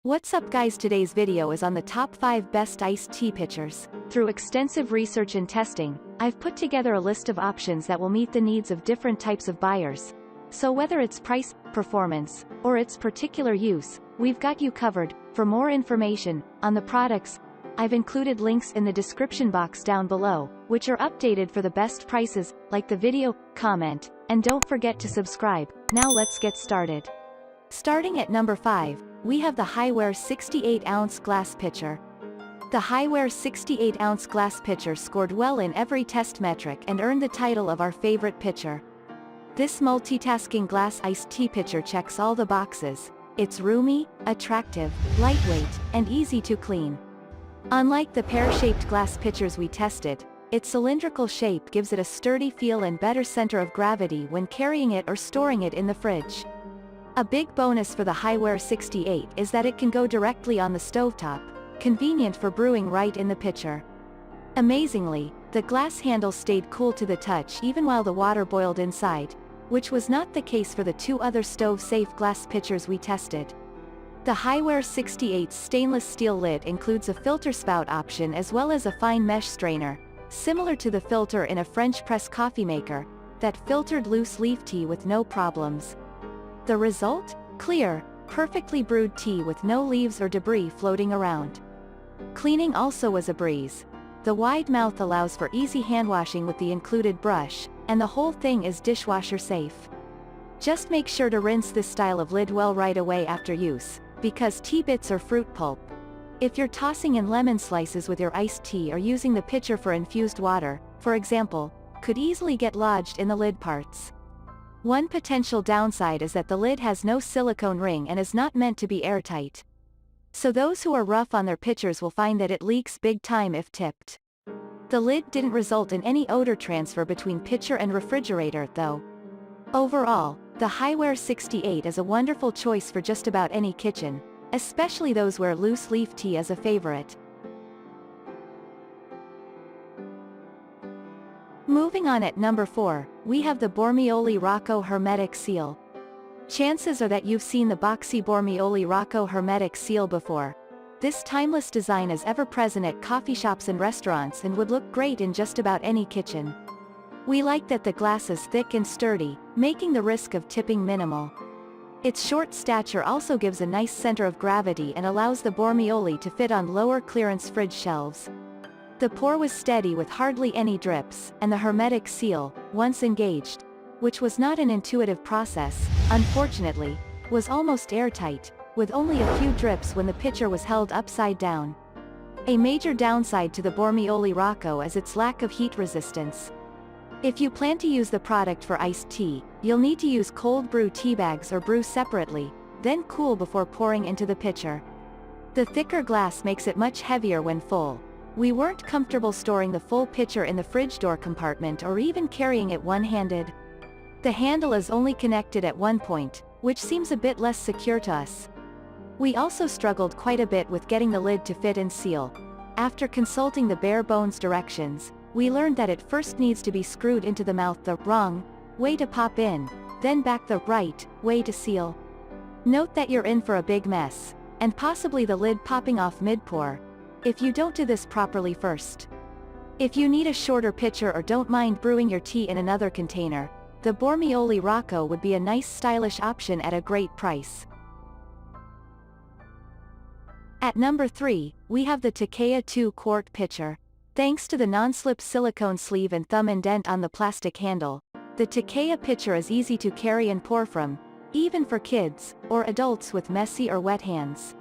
What's up guys, today's video is on the top 5 best iced tea pitchers. Through extensive research and testing, I've put together a list of options that will meet the needs of different types of buyers. So whether it's price, performance, or its particular use, we've got you covered. For more information on the products, I've included links in the description box down below, which are updated for the best prices. Like the video, comment, and don't forget to subscribe. Now let's get started. Starting at number 5, we have the Hiware 68-ounce glass pitcher. The Hiware 68-ounce glass pitcher scored well in every test metric and earned the title of our favorite pitcher. This multitasking glass iced tea pitcher checks all the boxes. It's roomy, attractive, lightweight, and easy to clean. Unlike the pear-shaped glass pitchers we tested, its cylindrical shape gives it a sturdy feel and better center of gravity when carrying it or storing it in the fridge. A big bonus for the Hiware 68 is that it can go directly on the stovetop, convenient for brewing right in the pitcher. Amazingly, the glass handle stayed cool to the touch even while the water boiled inside, which was not the case for the two other stove-safe glass pitchers we tested. The Hiware 68's stainless steel lid includes a filter spout option as well as a fine mesh strainer, similar to the filter in a French press coffee maker, that filtered loose leaf tea with no problems. The result? Clear, perfectly brewed tea with no leaves or debris floating around. Cleaning also was a breeze. The wide mouth allows for easy handwashing with the included brush, and the whole thing is dishwasher safe. Just make sure to rinse this style of lid well right away after use, because tea bits or fruit pulp, if you're tossing in lemon slices with your iced tea or using the pitcher for infused water, for example, could easily get lodged in the lid parts. One potential downside is that the lid has no silicone ring and is not meant to be airtight. So those who are rough on their pitchers will find that it leaks big time if tipped. The lid didn't result in any odor transfer between pitcher and refrigerator, though. Overall, the Hiware 68 is a wonderful choice for just about any kitchen, especially those where loose leaf tea is a favorite. Moving on, at number 4, we have the Bormioli Rocco Hermetic Seal. Chances are that you've seen the boxy Bormioli Rocco Hermetic Seal before. This timeless design is ever present at coffee shops and restaurants and would look great in just about any kitchen. We like that the glass is thick and sturdy, making the risk of tipping minimal. Its short stature also gives a nice center of gravity and allows the Bormioli to fit on lower clearance fridge shelves. The pour was steady with hardly any drips, and the hermetic seal, once engaged, which was not an intuitive process, unfortunately, was almost airtight, with only a few drips when the pitcher was held upside down. A major downside to the Bormioli Rocco is its lack of heat resistance. If you plan to use the product for iced tea, you'll need to use cold brew tea bags or brew separately, then cool before pouring into the pitcher. The thicker glass makes it much heavier when full. We weren't comfortable storing the full pitcher in the fridge door compartment or even carrying it one-handed. The handle is only connected at one point, which seems a bit less secure to us. We also struggled quite a bit with getting the lid to fit and seal. After consulting the bare bones directions, we learned that it first needs to be screwed into the mouth the wrong way to pop in, then back the right way to seal. Note that you're in for a big mess, and possibly the lid popping off mid-pour, if you don't do this properly first. If you need a shorter pitcher or don't mind brewing your tea in another container, the Bormioli Rocco would be a nice stylish option at a great price. At number 3, we have the Takea 2-quart pitcher. Thanks to the non-slip silicone sleeve and thumb indent on the plastic handle, the Takea pitcher is easy to carry and pour from, even for kids, or adults with messy or wet hands.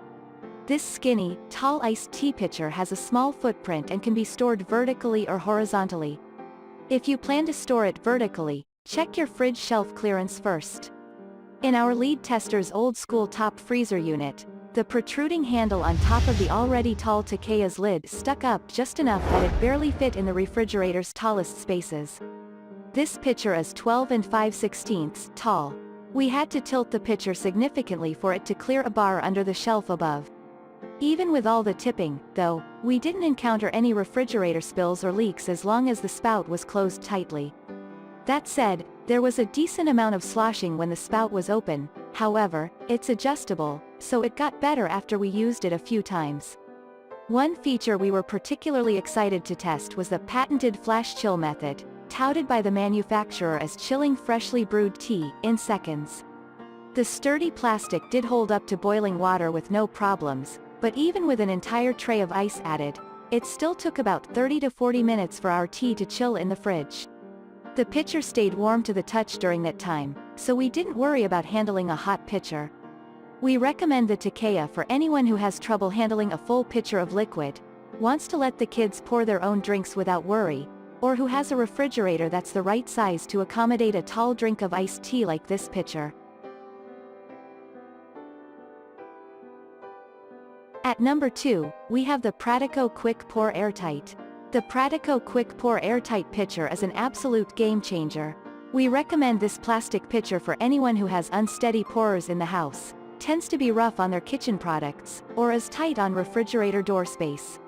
This skinny, tall iced tea pitcher has a small footprint and can be stored vertically or horizontally. If you plan to store it vertically, check your fridge shelf clearance first. In our lead tester's old-school top freezer unit, the protruding handle on top of the already tall Takea's lid stuck up just enough that it barely fit in the refrigerator's tallest spaces. This pitcher is 12 5/16 tall. We had to tilt the pitcher significantly for it to clear a bar under the shelf above. Even with all the tipping, though, we didn't encounter any refrigerator spills or leaks as long as the spout was closed tightly. That said, there was a decent amount of sloshing when the spout was open, However, it's adjustable, so it got better after we used it a few times. One feature we were particularly excited to test was the patented flash chill method, touted by the manufacturer as chilling freshly brewed tea in seconds. The sturdy plastic did hold up to boiling water with no problems, but even with an entire tray of ice added, it still took about 30 to 40 minutes for our tea to chill in the fridge. The pitcher stayed warm to the touch during that time, so we didn't worry about handling a hot pitcher. We recommend the Takea for anyone who has trouble handling a full pitcher of liquid, wants to let the kids pour their own drinks without worry, or who has a refrigerator that's the right size to accommodate a tall drink of iced tea like this pitcher. At number 2, we have the Pratico QuickPour Airtight. The Pratico QuickPour Airtight pitcher is an absolute game changer. We recommend this plastic pitcher for anyone who has unsteady pourers in the house, tends to be rough on their kitchen products, or is tight on refrigerator door space.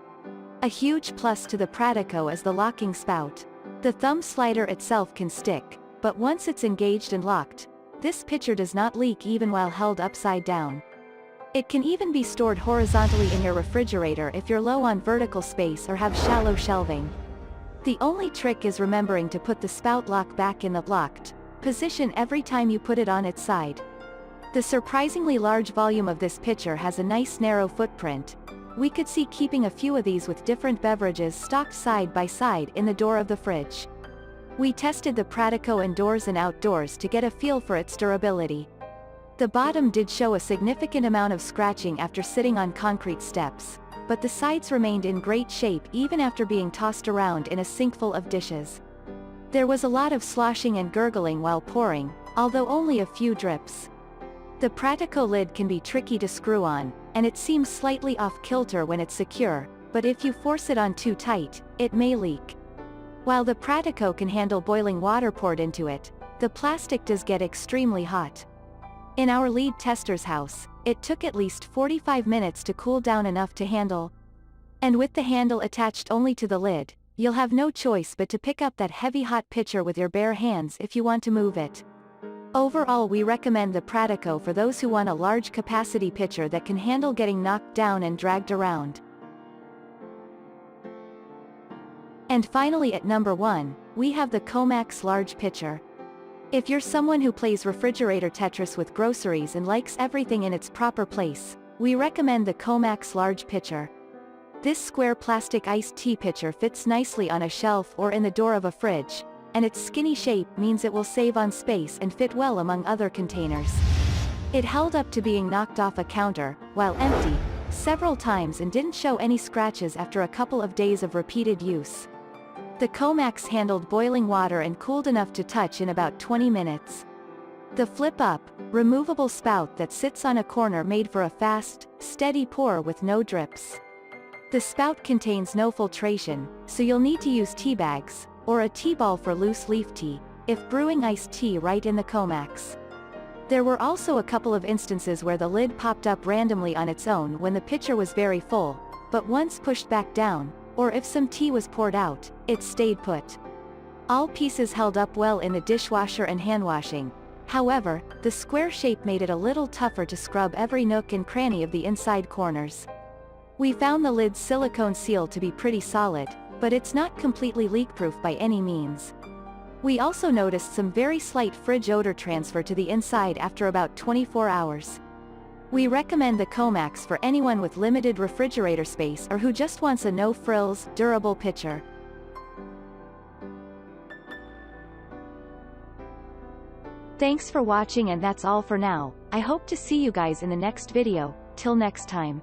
A huge plus to the Pradico is the locking spout. The thumb slider itself can stick, but once it's engaged and locked, this pitcher does not leak even while held upside down. It can even be stored horizontally in your refrigerator if you're low on vertical space or have shallow shelving. The only trick is remembering to put the spout lock back in the locked position every time you put it on its side. The surprisingly large volume of this pitcher has a nice narrow footprint. We could see keeping a few of these with different beverages stocked side by side in the door of the fridge. We tested the Pradico indoors and outdoors to get a feel for its durability. The bottom did show a significant amount of scratching after sitting on concrete steps, but the sides remained in great shape even after being tossed around in a sinkful of dishes. There was a lot of sloshing and gurgling while pouring, although only a few drips. The Pratico lid can be tricky to screw on, and it seems slightly off-kilter when it's secure, but if you force it on too tight, it may leak. While the Pratico can handle boiling water poured into it, the plastic does get extremely hot. In our lead tester's house, it took at least 45 minutes to cool down enough to handle. And with the handle attached only to the lid, you'll have no choice but to pick up that heavy hot pitcher with your bare hands if you want to move it. Overall, we recommend the Pratico for those who want a large capacity pitcher that can handle getting knocked down and dragged around. And finally at number 1, we have the Comax large pitcher. If you're someone who plays refrigerator Tetris with groceries and likes everything in its proper place, we recommend the Comax large pitcher. This square plastic iced tea pitcher fits nicely on a shelf or in the door of a fridge, and its skinny shape means it will save on space and fit well among other containers. It held up to being knocked off a counter, while empty, several times and didn't show any scratches after a couple of days of repeated use. The Comax handled boiling water and cooled enough to touch in about 20 minutes. The flip-up, removable spout that sits on a corner made for a fast, steady pour with no drips. The spout contains no filtration, so you'll need to use tea bags, or a tea ball for loose leaf tea, if brewing iced tea right in the Comax. There were also a couple of instances where the lid popped up randomly on its own when the pitcher was very full, but once pushed back down, or if some tea was poured out, it stayed put. All pieces held up well in the dishwasher and hand washing. However, the square shape made it a little tougher to scrub every nook and cranny of the inside corners. We found the lid's silicone seal to be pretty solid, but it's not completely leak-proof by any means. We also noticed some very slight fridge odor transfer to the inside after about 24 hours. We recommend the Comax for anyone with limited refrigerator space or who just wants a no-frills, durable pitcher. Thanks for watching, and that's all for now. I hope to see you guys in the next video. Till next time.